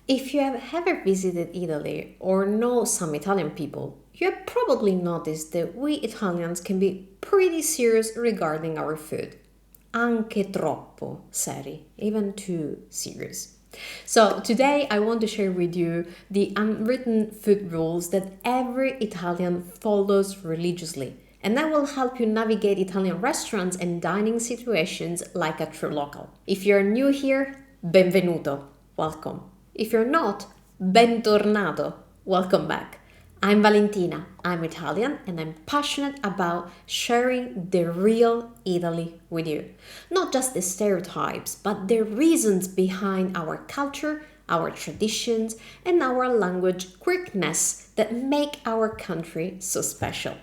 If you have ever visited Italy or know some Italian people, you have probably noticed that we Italians can be pretty serious regarding our food. Anche troppo seri, even too serious. So today I want to share with you the unwritten food rules that every Italian follows religiously. And that will help you navigate Italian restaurants and dining situations like a true local. If you're new here, benvenuto, welcome. If you're not, bentornato, welcome back. I'm Valentina, I'm Italian, and I'm passionate about sharing the real Italy with you. Not just the stereotypes, but the reasons behind our culture, our traditions, and our language quirkiness that make our country so special.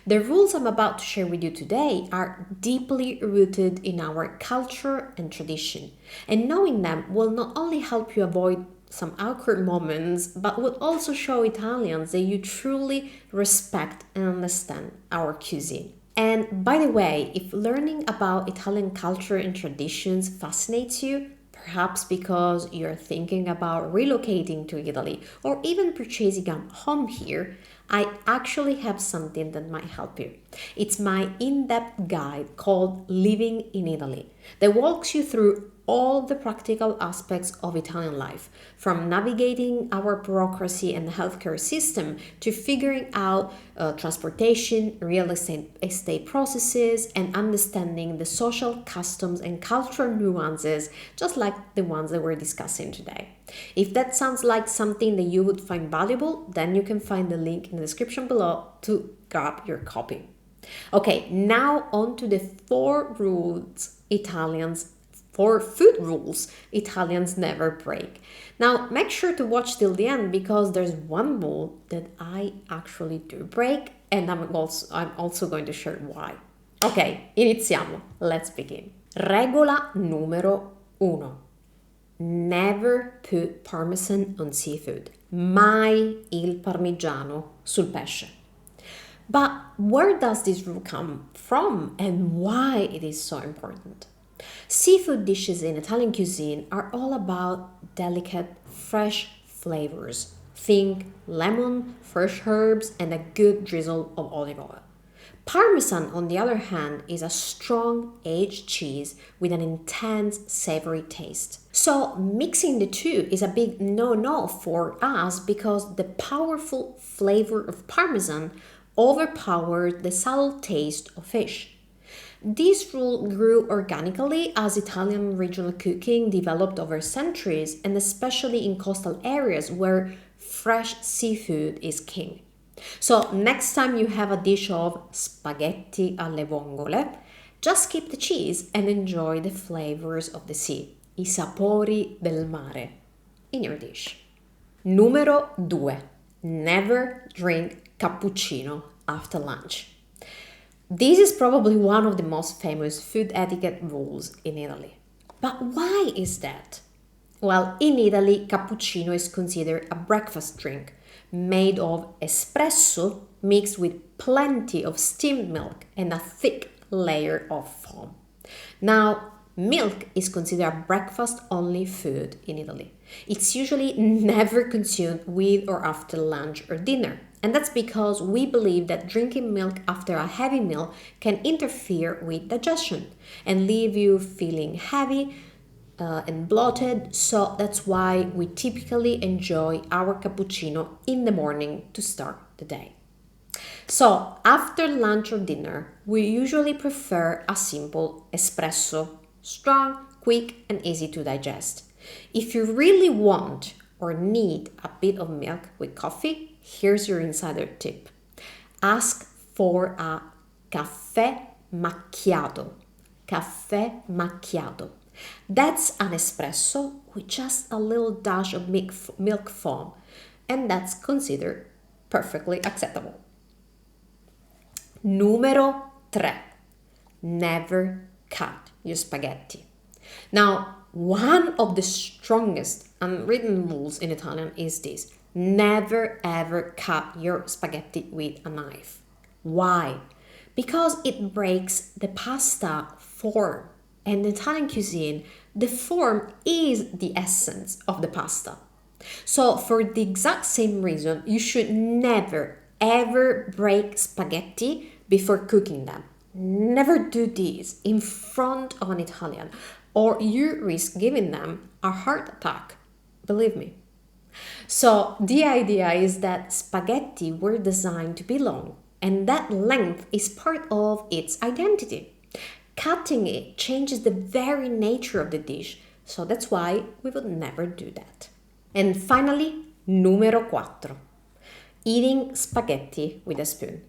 The rules I'm about to share with you today are deeply rooted in our culture and tradition, and knowing them will not only help you avoid some awkward moments, but would also show Italians that you truly respect and understand our cuisine. And by the way, if learning about Italian culture and traditions fascinates you, perhaps because you're thinking about relocating to Italy or even purchasing a home here, I actually have something that might help you. It's my in-depth guide called Living in Italy that walks you through all the practical aspects of Italian life, from navigating our bureaucracy and healthcare system to figuring out transportation, real estate processes, and understanding the social customs and cultural nuances, just like the ones that we're discussing today. If that sounds like something that you would find valuable, then you can find the link in the description below to grab your copy. Okay, now on to the four food rules Italians never break. Now, make sure to watch till the end because there's one rule that I actually do break, and I'm also going to share why. Ok, iniziamo. Let's begin. Regola numero uno. Never put parmesan on seafood. Mai il parmigiano sul pesce. But where does this rule come from and why it is so important? Seafood dishes in Italian cuisine are all about delicate, fresh flavors. Think lemon, fresh herbs, and a good drizzle of olive oil. Parmesan, on the other hand, is a strong aged cheese with an intense savory taste. So mixing the two is a big no-no for us because the powerful flavor of Parmesan overpowers the subtle taste of fish. This rule grew organically as Italian regional cooking developed over centuries, and especially in coastal areas where fresh seafood is king. So next time you have a dish of spaghetti alle vongole, just skip the cheese and enjoy the flavors of the sea, I sapori del mare, in your dish. Numero 2. Never drink cappuccino after lunch. This is probably one of the most famous food etiquette rules in Italy. But why is that? Well, in Italy, cappuccino is considered a breakfast drink made of espresso mixed with plenty of steamed milk and a thick layer of foam. Now, milk is considered a breakfast-only food in Italy. It's usually never consumed with or after lunch or dinner. And that's because we believe that drinking milk after a heavy meal can interfere with digestion and leave you feeling heavy and bloated. So that's why we typically enjoy our cappuccino in the morning to start the day. So after lunch or dinner, we usually prefer a simple espresso, strong, quick, and easy to digest. If you really want or need a bit of milk with coffee, here's your insider tip. Ask for a caffè macchiato. Caffè macchiato. That's an espresso with just a little dash of milk foam, and that's considered perfectly acceptable. Numero 3. Never cut your spaghetti. Now, one of the strongest unwritten rules in Italian is this. Never ever cut your spaghetti with a knife. Why? Because it breaks the pasta form. And in Italian cuisine, the form is the essence of the pasta. So for the exact same reason, you should never ever break spaghetti before cooking them. Never do this in front of an Italian, or you risk giving them a heart attack. Believe me. So the idea is that spaghetti were designed to be long, and that length is part of its identity. Cutting it changes the very nature of the dish, so that's why we would never do that. And finally, numero 4. Eating spaghetti with a spoon.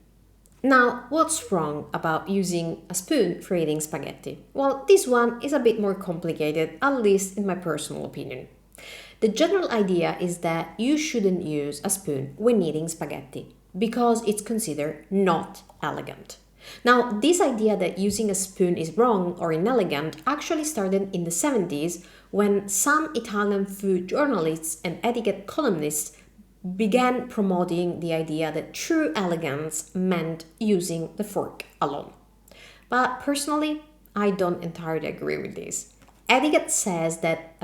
Now, what's wrong about using a spoon for eating spaghetti? Well, this one is a bit more complicated, at least in my personal opinion. The general idea is that you shouldn't use a spoon when eating spaghetti because it's considered not elegant. Now, this idea that using a spoon is wrong or inelegant actually started in the 70s when some Italian food journalists and etiquette columnists began promoting the idea that true elegance meant using the fork alone. But personally, I don't entirely agree with this. Etiquette says that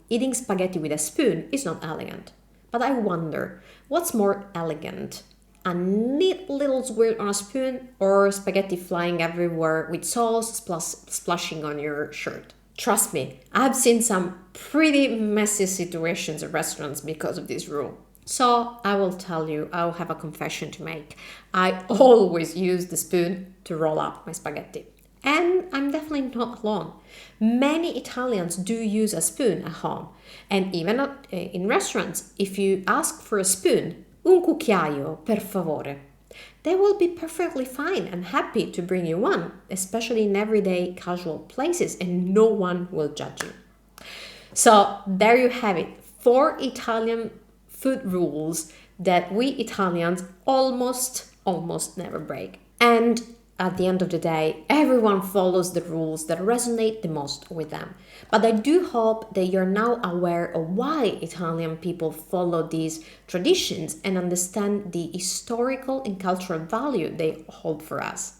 eating spaghetti with a spoon is not elegant. But I wonder, what's more elegant? A neat little squirt on a spoon or spaghetti flying everywhere with sauce splashing on your shirt? Trust me, I've seen some pretty messy situations at restaurants because of this rule. So I will tell you, I'll have a confession to make. I always use the spoon to roll up my spaghetti. And I'm definitely not alone. Many Italians do use a spoon at home. And even in restaurants, if you ask for a spoon, 𝗥𝗘�្�𝗆𝗥, they will be perfectly fine and happy to bring you one, especially in everyday casual places, and no one will judge you. So there you have it, 4 Italian food rules that we Italians almost never break. And at the end of the day, everyone follows the rules that resonate the most with them. But I do hope that you're now aware of why Italian people follow these traditions and understand the historical and cultural value they hold for us.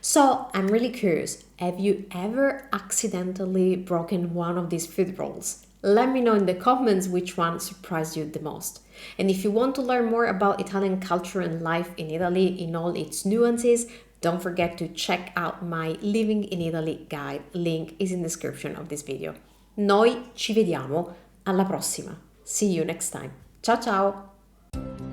So I'm really curious, have you ever accidentally broken one of these food rules? Let me know in the comments which one surprised you the most. And if you want to learn more about Italian culture and life in Italy in all its nuances, don't forget to check out my Living in Italy guide. Link is in the description of this video. Noi ci vediamo alla prossima. See you next time. Ciao ciao!